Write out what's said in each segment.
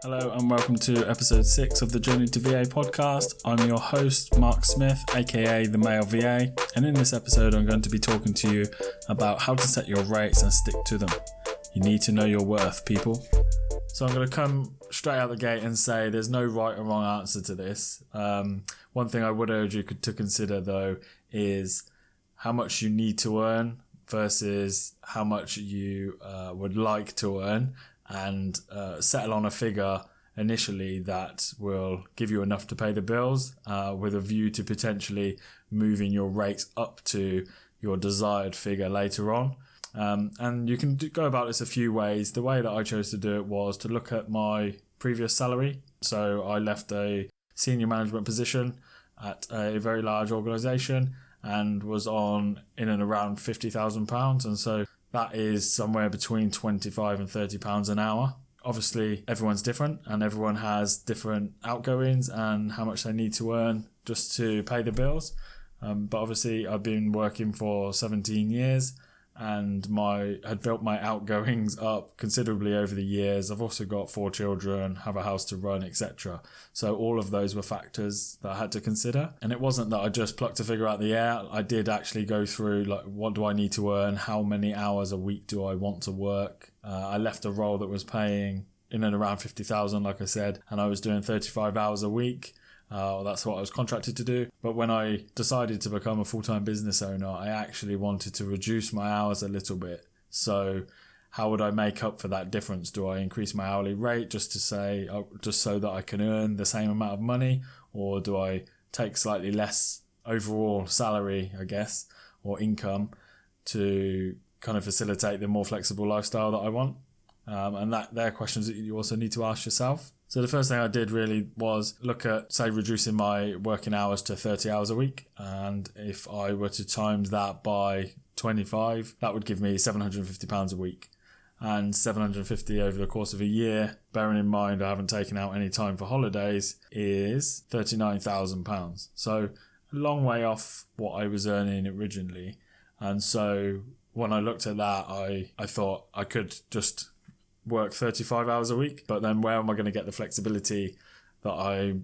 Hello and welcome to episode 6 of the Journey to VA podcast. I'm your host, Mark Smith, aka the Male VA, and in this episode I'm going to be talking to you about how to set your rates and stick to them. You need to know your worth, people. So I'm going to come straight out the gate and say there's no right or wrong answer to this. One thing I would urge you to consider though is how much you need to earn versus how much you would like to earn, and settle on a figure initially that will give you enough to pay the bills, with a view to potentially moving your rates up to your desired figure later on. And you can go about this a few ways. The way that I chose to do it was to look at my previous salary. So I left a senior management position at a very large organisation and was on in and around £50,000, and so that is somewhere between £25 and £30 an hour. Obviously, everyone's different and everyone has different outgoings and how much they need to earn just to pay the bills. But obviously, I've been working for 17 years and had built my outgoings up considerably over the years. I've also got 4 children, have a house to run, etc. So all of those were factors that I had to consider. And it wasn't that I just plucked a figure out of the air. I did actually go through, like, what do I need to earn? How many hours a week do I want to work? I left a role that was paying in and around 50,000, like I said, and I was doing 35 hours a week. That's what I was contracted to do. But when I decided to become a full-time business owner, I actually wanted to reduce my hours a little bit. So how would I make up for that difference? Do I increase my hourly rate just so that I can earn the same amount of money? Or do I take slightly less overall salary, I guess, or income to kind of facilitate the more flexible lifestyle that I want? And they're questions that you also need to ask yourself. So the first thing I did really was look at, say, reducing my working hours to 30 hours a week. And if I were to times that by 25, that would give me £750 a week. And £750 over the course of a year, bearing in mind I haven't taken out any time for holidays, is £39,000. So a long way off what I was earning originally. And so when I looked at that, I thought I could just work 35 hours a week, but then where am I going to get the flexibility that I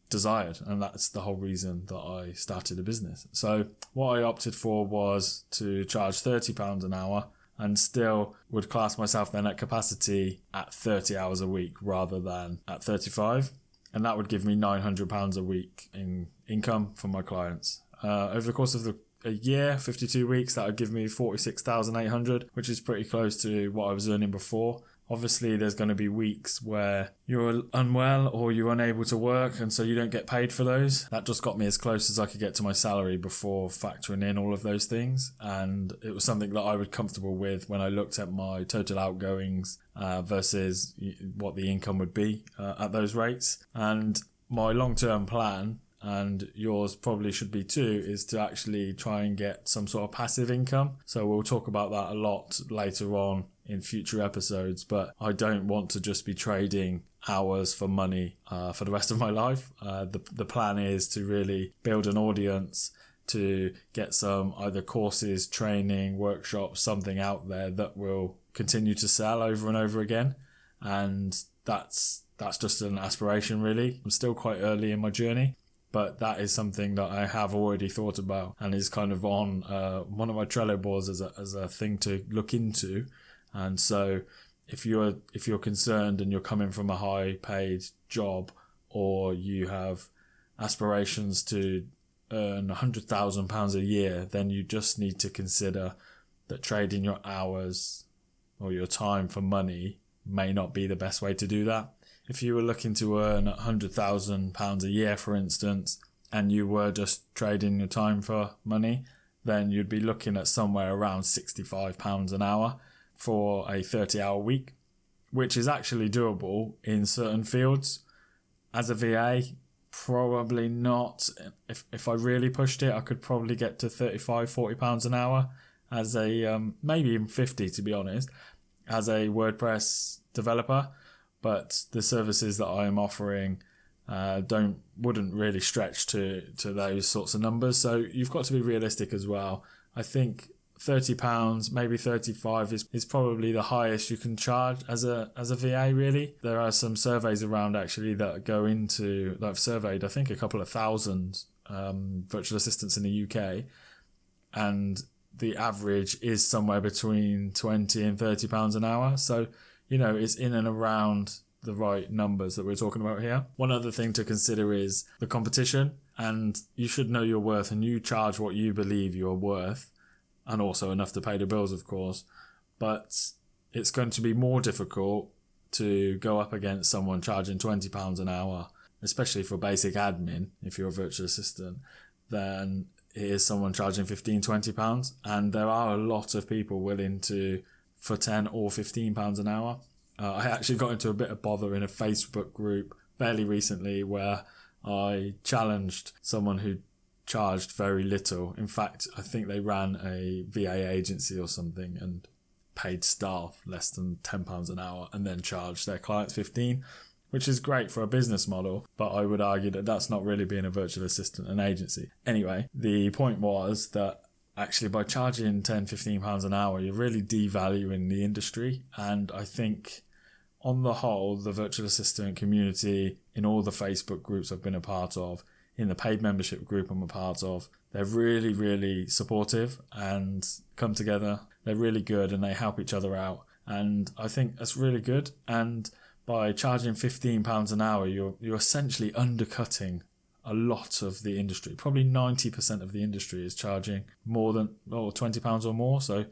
desired? And that's the whole reason that I started a business. So what I opted for was to charge £30 an hour, and still would class myself then at capacity at 30 hours a week rather than at 35. And that would give me £900 a week in income from my clients. Over the course of a year, 52 weeks, that would give me 46,800, which is pretty close to what I was earning before. Obviously, there's going to be weeks where you're unwell or you're unable to work, and so you don't get paid for those. That just got me as close as I could get to my salary before factoring in all of those things. And it was something that I was comfortable with when I looked at my total outgoings versus what the income would be at those rates. And my long-term plan, and yours probably should be too, is to actually try and get some sort of passive income. So we'll talk about that a lot later on in future episodes, but I don't want to just be trading hours for money for the rest of my life. The plan is to really build an audience, to get some either courses, training, workshops, something out there that will continue to sell over and over again. And that's just an aspiration, really. I'm still quite early in my journey, but that is something that I have already thought about and is kind of on one of my Trello boards as a thing to look into. And so if you're concerned and you're coming from a high paid job, or you have aspirations to earn £100,000 a year, then you just need to consider that trading your hours or your time for money may not be the best way to do that. If you were looking to earn £100,000 a year, for instance, and you were just trading your time for money, then you'd be looking at somewhere around £65 an hour for a 30-hour week, which is actually doable in certain fields. As a VA, probably not. If I really pushed it, I could probably get to £35-40 an hour as a maybe even 50, to be honest, as a WordPress developer. But the services that I am offering wouldn't really stretch to those sorts of numbers. So you've got to be realistic as well. I think £30, maybe 35 is probably the highest you can charge as a VA, really. There are some surveys around actually that I've surveyed, I think, a couple of thousand virtual assistants in the UK, and the average is somewhere between £20 and £30 an hour. So, it's in and around the right numbers that we're talking about here. One other thing to consider is the competition, and you should know your worth and you charge what you believe you're worth, and also enough to pay the bills, of course. But it's going to be more difficult to go up against someone charging £20 an hour, especially for basic admin, if you're a virtual assistant, than it is someone charging £15-20. And there are a lot of people willing to, for £10 or £15 an hour. I actually got into a bit of bother in a Facebook group fairly recently where I challenged someone who charged very little. In fact, I think they ran a VA agency or something and paid staff less than £10 an hour and then charged their clients £15, which is great for a business model, but I would argue that that's not really being a virtual assistant and agency. Anyway, the point was that actually by charging £10-15 an hour, you're really devaluing the industry. And I think on the whole, the virtual assistant community in all the Facebook groups I've been a part of, in the paid membership group I'm a part of, they're really, really supportive and come together. They're really good and they help each other out. And I think that's really good. And by charging £15 an hour, you're essentially undercutting a lot of the industry. Probably 90% of the industry is charging more than £20 or more. So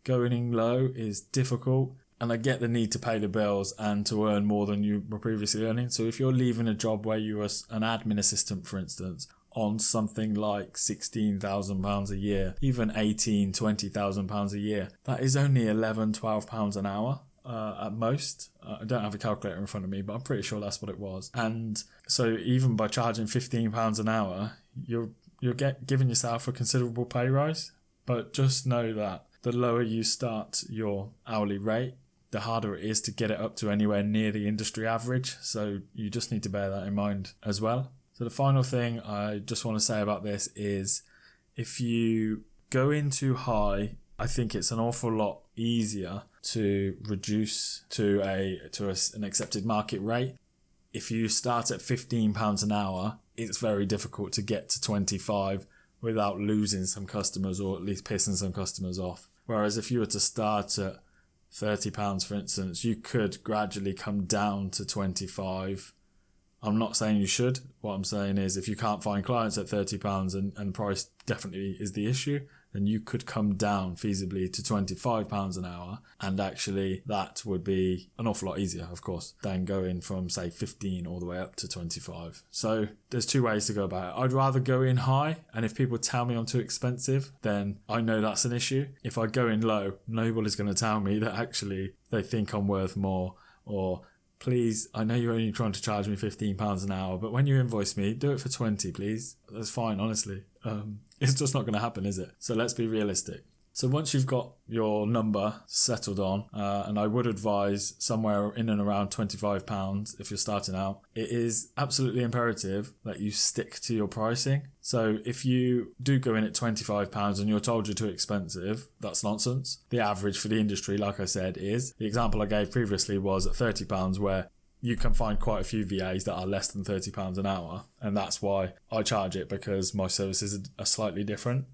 going in low is difficult. And I get the need to pay the bills and to earn more than you were previously earning. So if you're leaving a job where you were an admin assistant, for instance, on something like £16,000 a year, even £18,000-20,000 a year, that is only £11-12 an hour at most. I don't have a calculator in front of me, but I'm pretty sure that's what it was. And so even by charging £15 an hour, you're giving yourself a considerable pay rise. But just know that the lower you start your hourly rate, the harder it is to get it up to anywhere near the industry average. So you just need to bear that in mind as well. So the final thing I just want to say about this is if you go in too high, I think it's an awful lot easier to reduce to an accepted market rate. If you start at £15 an hour, it's very difficult to get to 25 without losing some customers or at least pissing some customers off. Whereas if you were to start at £30, for instance, you could gradually come down to 25. I'm not saying you should. What I'm saying is if you can't find clients at £30 and price definitely is the issue, then you could come down feasibly to £25 an hour. And actually that would be an awful lot easier, of course, than going from, say, 15 all the way up to 25. So there's two ways to go about it. I'd rather go in high, and if people tell me I'm too expensive, then I know that's an issue. If I go in low, nobody's going to tell me that actually they think I'm worth more, or please, I know you're only trying to charge me £15 an hour, but when you invoice me, do it for 20, please. That's fine, honestly. It's just not going to happen, is it? So let's be realistic. So once you've got your number settled on, and I would advise somewhere in and around £25 if you're starting out, it is absolutely imperative that you stick to your pricing. So if you do go in at £25 and you're told you're too expensive, that's nonsense. The average for the industry, like I said, is, the example I gave previously was at £30, where you can find quite a few VAs that are less than £30 an hour. And that's why I charge it, because my services are slightly different.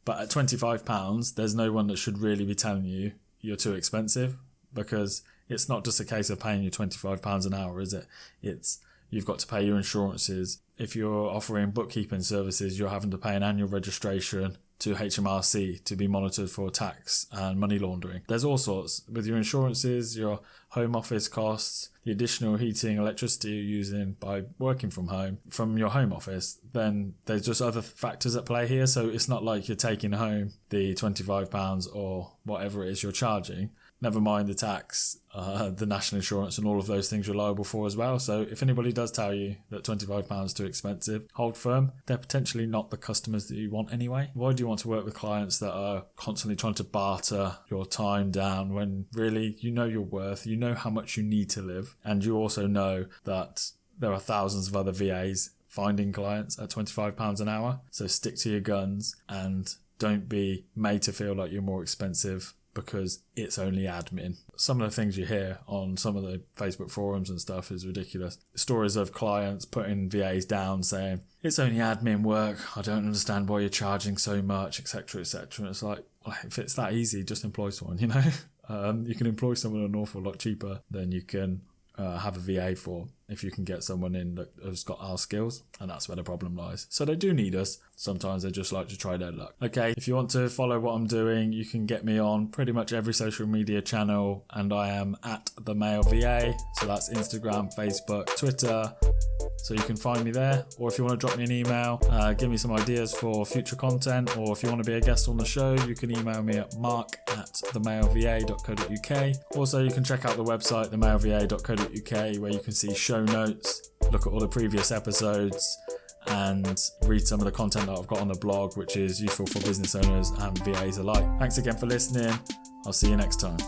But at £25, there's no one that should really be telling you you're too expensive, because it's not just a case of paying you £25 an hour, is it? You've got to pay your insurances. If you're offering bookkeeping services, you're having to pay an annual registration to HMRC to be monitored for tax and money laundering. There's all sorts with your insurances, your home office costs, the additional heating, electricity you're using by working from home, from your home office. Then there's just other factors at play here. So it's not like you're taking home the £25 or whatever it is you're charging. Never mind the tax, the national insurance and all of those things you're liable for as well. So if anybody does tell you that £25 is too expensive, hold firm. They're potentially not the customers that you want anyway. Why do you want to work with clients that are constantly trying to barter your time down when really you know your worth, you know how much you need to live, and you also know that there are thousands of other VAs finding clients at £25 an hour. So stick to your guns and don't be made to feel like you're more expensive because it's only admin. Some of the things you hear on some of the Facebook forums and stuff is ridiculous. Stories of clients putting VAs down saying, it's only admin work, I don't understand why you're charging so much, etc., etc. And it's like, well, if it's that easy, just employ someone, you know? You can employ someone an awful lot cheaper than you can have a VA for if you can get someone in that has got our skills, and that's where the problem lies. So they do need us. Sometimes they just like to try their luck. Okay, if you want to follow what I'm doing, you can get me on pretty much every social media channel, and I am at the Male VA. So that's Instagram, Facebook, Twitter. So you can find me there, or if you want to drop me an email, give me some ideas for future content, or if you want to be a guest on the show, you can email me at mark@themaleva.co.uk. Also, you can check out the website, themaleva.co.uk, where you can see show notes, look at all the previous episodes, and read some of the content that I've got on the blog, which is useful for business owners and VAs alike. Thanks again for listening. I'll see you next time.